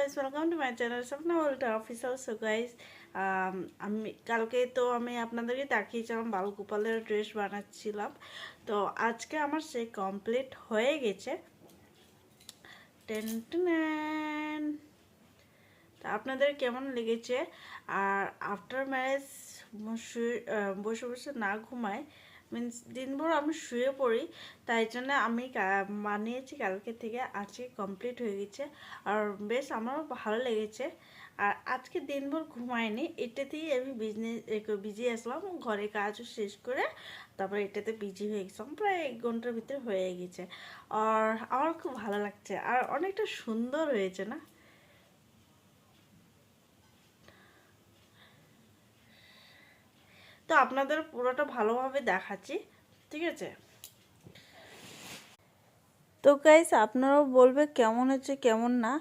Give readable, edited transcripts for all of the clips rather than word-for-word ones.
Guys, welcome to my channel Swapna world official. So guys, আমি কালকে তো আমি আপনাদেরকে দেখিয়েছিলাম বালগোপালের ড্রেস বানাচ্ছিলাম। তো আজকে আমার সেই কমপ্লিট হয়ে গেছে। Ten ten. তা আপনাদের কেমন লেগেছে? আর আফটার ম্যারেজ বসে বসে না ঘুমায়, মিন্স দিনভর আমি শুয়ে পড়ি, তাই জন্য আমি বানিয়েছি কালকে থেকে, আজকে কমপ্লিট হয়ে গেছে। আর বেশ আমারও ভালো লেগেছে। আর আজকে দিনভর ঘুমাইনি, এটাতেই আমি বিজি আসলাম, ঘরে কাজও শেষ করে তারপরে এটাতে বিজি হয়ে গেছিলাম, প্রায় 1 ঘন্টার ভিতরে হয়ে গেছে। আর আমার খুব ভালো লাগছে, আর অনেকটা সুন্দর হয়েছে না? তো আপনাদের পুরোটা ভালোভাবে দেখাচ্ছি, ঠিক আছে? তো গাইস, আপনারাও বলবে কেমন হচ্ছে কেমন না।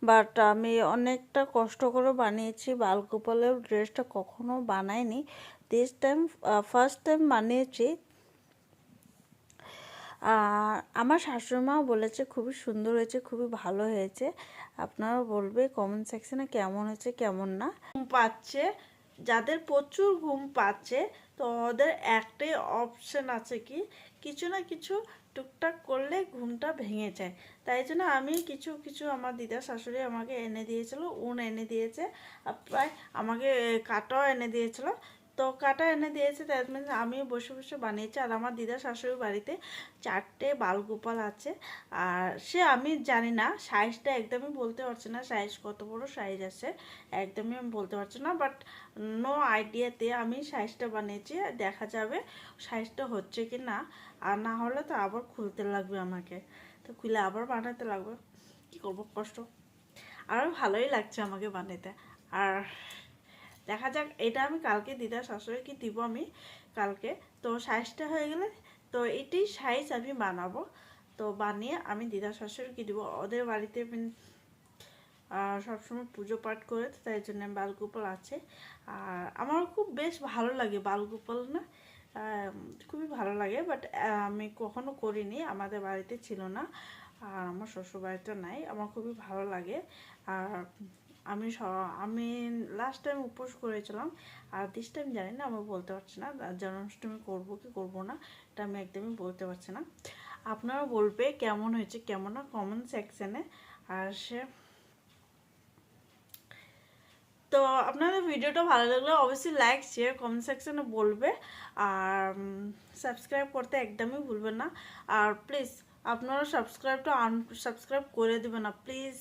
বাট আমি অনেকটা কষ্ট করে বানিয়েছি, বালগোপালের ড্রেসটা কখনো বানাইনি, দিস টাইম ফার্স্ট টাইম বানিয়েছি। আর আমার শাশুড়িমাও বলেছে খুবই সুন্দর হয়েছে, খুবই ভালো হয়েছে। আপনারা বলবে কমেন্ট সেকশনে কেমন হয়েছে কেমন না। ঘুম পাচ্ছে, যাদের প্রচুর ঘুম পাচ্ছে, তো ওদের একটাই অপশন আছে, কি কিছু না কিছু টুকটাক করলে ঘুমটা ভেঙে যায়। তাই জন্য আমি কিছু কিছু আমার দিদা শাশুড়ি আমাকে এনে দিয়েছিল, উন এনে দিয়েছে, আর প্রায় আমাকে কাটাও এনে দিয়েছিল। তো কাটা এনে দিয়েছে, দ্যাট মিনস আমি বসে বসে বানিয়েছি। আর আমার দিদা শাশুড়ির বাড়িতে 4টে বালগোপাল আছে। আর সে আমি জানি না সাইজটা, একদমই বলতে পারছি না সাইজ কত বড় সাইজ আছে, একদমই আমি বলতে পারছি না। বাট নো আইডিয়াতে আমি সাইজটা বানিয়েছি, দেখা যাবে সাইজটা হচ্ছে কি না। আর না হলে তো আবার খুলতে লাগবে আমাকে, তো খুলে আবার বানাতে লাগবে, কি করবো, কষ্ট। আর ভালোই লাগছে আমাকে বানাতে। আর দেখা যাক, এটা আমি কালকে দিদা শাশুড়িকে দিব আমি কালকে। তো সাইজটা হয়ে গেলে, তো এটাই সাইজ আমি বানাবো। তো বানিয়ে আমি দিদা শাশুড়িকে দিব, ওদের বাড়িতে সবসময় পুজো পাঠ করে, তাই জন্য বালগোপাল আছে। আর আমার খুব বেশ ভালো লাগে বালগোপাল না, খুবই ভালো লাগে। বাট আমি কখনো করিনি, আমাদের বাড়িতে ছিল না, আর আমার শ্বশুর বাড়িতে নাই। আমার খুবই ভালো লাগে। আর আমি লাস্ট টাইম উপোস করেছিলাম, আর দিস টাইম জানি না, আমি বলতে পারছি না জন্মাষ্টমী করবো কি করবো না, এটা আমি একদমই বলতে পারছি না। আপনারা বলবে কেমন হয়েছে কেমন না কমেন্ট সেকশনে। আর তো আপনাদের ভিডিওটা ভালো লাগলে অবশ্যই লাইক শেয়ার কমেন্ট সেকশনে বলবে। আর সাবস্ক্রাইব করতে একদমই ভুলবেন না। আর প্লিজ আপনারা সাবস্ক্রাইবটা আনসাবস্ক্রাইব করে দেবেন না প্লিজ।